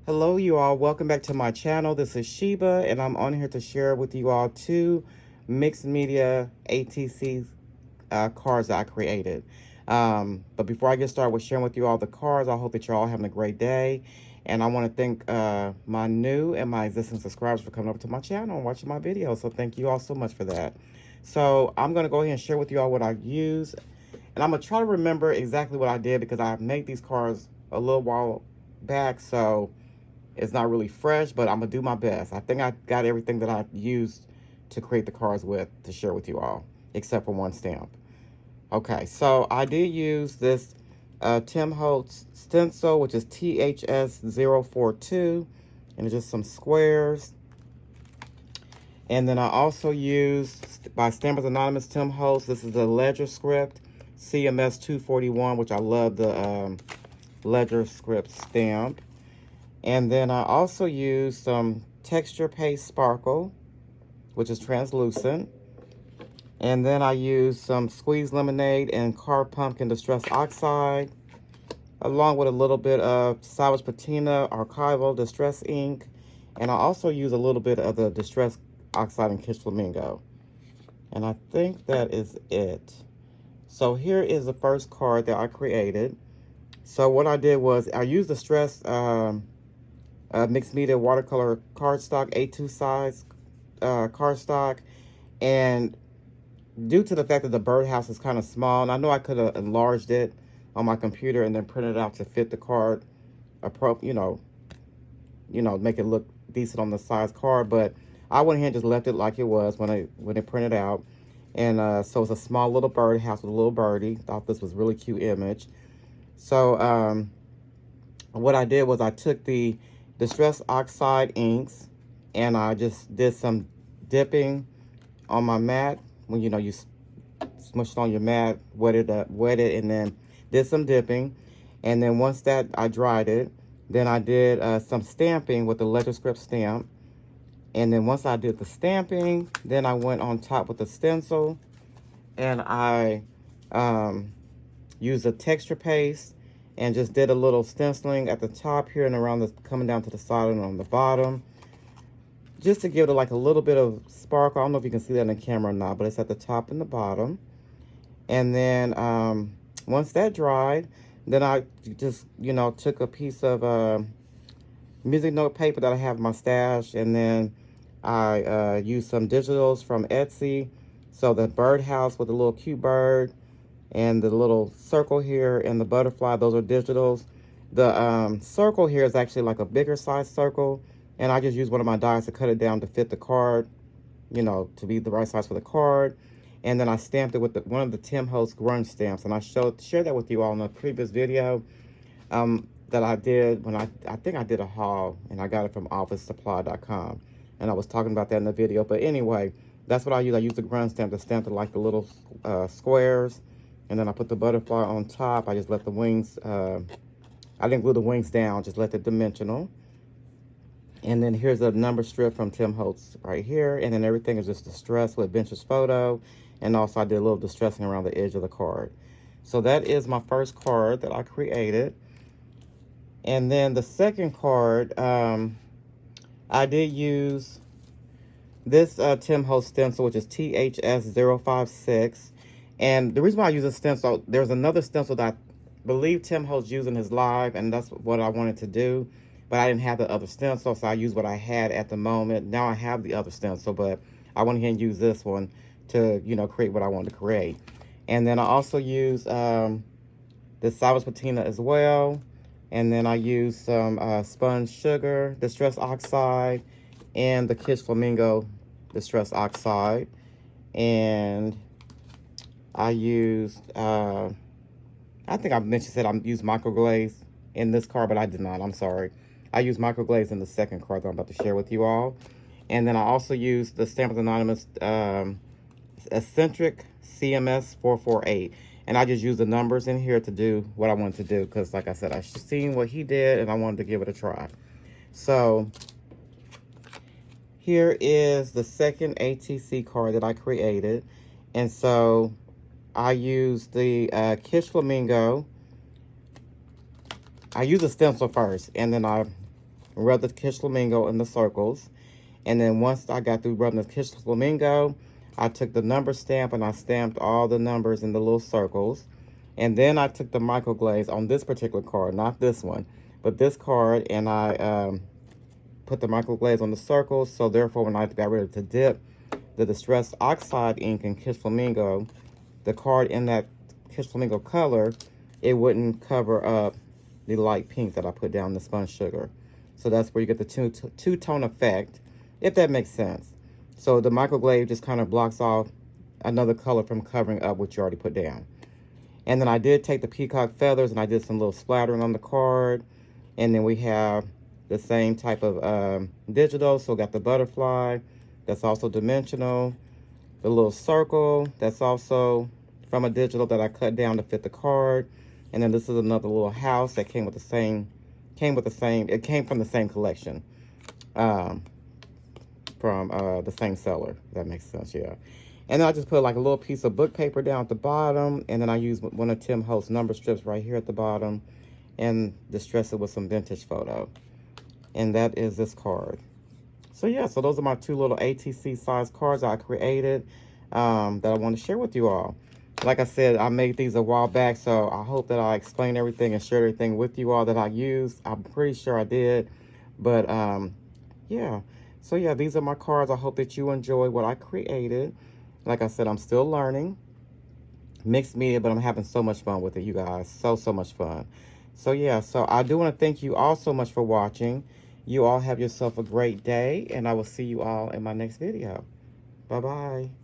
Hello you all, welcome back to my channel. This is Sheba and I'm on here to share with you all two mixed media ATC cards that I created. But before I get started with sharing with you all the cards, I hope that you're all having a great day. And I want to thank my new and my existing subscribers for coming over to my channel and watching my videos. So thank you all so much for that. So I'm going to go ahead and share with you all what I use. And I'm going to try to remember exactly what I did because I made these cards a little while back. So it's not really fresh, but I'm going to do my best. I think I got everything that I used to create the cards with to share with you all, except for one stamp. Okay, so I did use this Tim Holtz stencil, which is THS042, and it's just some squares. And then I also used, by Stampers Anonymous, Tim Holtz, this is the Ledger Script CMS 241, which I love the Ledger Script stamp. And then I also used some Texture Paste Sparkle, which is translucent. And then I used some Squeezed Lemonade and Carved Pumpkin Distress Oxide, along with a little bit of Salvage Patina Archival Distress Ink. And I also used a little bit of the Distress Oxide and Kiss Flamingo. And I think that is it. So here is the first card that I created. So what I did was I used the Stress mixed media watercolor cardstock, A2 size cardstock, and due to the fact that the birdhouse is kind of small, and I know I could have enlarged it on my computer and then printed it out to fit the card, make it look decent on the size card, but I went ahead and just left it like it was when it printed out, and so it's a small little birdhouse with a little birdie. Thought this was a really cute image. So what I did was I took the Distress Oxide inks and I just did some dipping on my mat. When you smushed on your mat, wet it, and then did some dipping. And then once that I dried it, then I did some stamping with the Ledger Script stamp. And then once I did the stamping, then I went on top with the stencil, and I used a texture paste and just did a little stenciling at the top here and around coming down to the side and on the bottom, just to give it like a little bit of sparkle. I don't know if you can see that in the camera or not, but it's at the top and the bottom. And then once that dried, then I just, took a piece of music note paper that I have in my stash, and then I used some digitals from Etsy. So the birdhouse with the little cute bird, and the little circle here and the butterfly, those are digitals. The circle here is actually like a bigger size circle, and I just used one of my dies to cut it down to fit the card, to be the right size for the card. And then I stamped it with one of the Tim Holtz grunge stamps, and I shared that with you all in a previous video that I did when I think I did a haul, and I got it from officesupply.com, and I was talking about that in the video. But anyway, that's what I use. I use the grunge stamp to stamp it like the little squares. And then I put the butterfly on top. I just let the wings, I didn't glue the wings down, just let it dimensional. And then here's a number strip from Tim Holtz right here. And then everything is just distressed with Bencher's photo. And also I did a little distressing around the edge of the card. So that is my first card that I created. And then the second card, I did use this Tim Holtz stencil, which is THS056. And the reason why I use a stencil, there's another stencil that I believe Tim Holtz used in his live, and that's what I wanted to do. But I didn't have the other stencil, so I used what I had at the moment. Now I have the other stencil, but I went ahead and used this one to, create what I wanted to create. And then I also used this Salvage Patina as well. And then I used some Sponge Sugar, Distress Oxide, and the Kiss Flamingo Distress Oxide. And I used, I think I said I used microglaze in this card, but I did not. I'm sorry. I used microglaze in the second card that I'm about to share with you all. And then I also used the Stampers Anonymous Eccentric CMS 448. And I just used the numbers in here to do what I wanted to do, because like I said, I seen what he did and I wanted to give it a try. So here is the second ATC card that I created. And so I used the Kiss Flamingo. I used a stencil first, and then I rub the Kish Flamingo in the circles. And then once I got through rubbing the Kish Flamingo, I took the number stamp and I stamped all the numbers in the little circles. And then I took the micro glaze on this particular card, not this one, but this card, and I put the micro glaze on the circles. So therefore, when I got ready to dip the Distress Oxide ink in Kish Flamingo, the card in that Kish Flamingo color, it wouldn't cover up the light pink that I put down in the spun sugar. So that's where you get the two-tone effect, if that makes sense. So the microglaze just kind of blocks off another color from covering up what you already put down. And then I did take the peacock feathers and I did some little splattering on the card. And then we have the same type of digital. So got the butterfly, that's also dimensional. The little circle, that's also from a digital that I cut down to fit the card. And then this is another little house that came from the same collection. From the same seller, if that makes sense, yeah. And then I just put like a little piece of book paper down at the bottom, and then I use one of Tim Holt's number strips right here at the bottom, and distress it with some vintage photo. And that is this card. So yeah, so those are my two little ATC size cards I created that I want to share with you all. Like I said, I made these a while back, so I hope that I explained everything and shared everything with you all that I used. I'm pretty sure I did, but yeah. So yeah, these are my cards. I hope that you enjoy what I created. Like I said, I'm still learning mixed media, but I'm having so much fun with it, you guys. So much fun. So yeah, so I do want to thank you all so much for watching. You all have yourself a great day, and I will see you all in my next video. Bye-bye.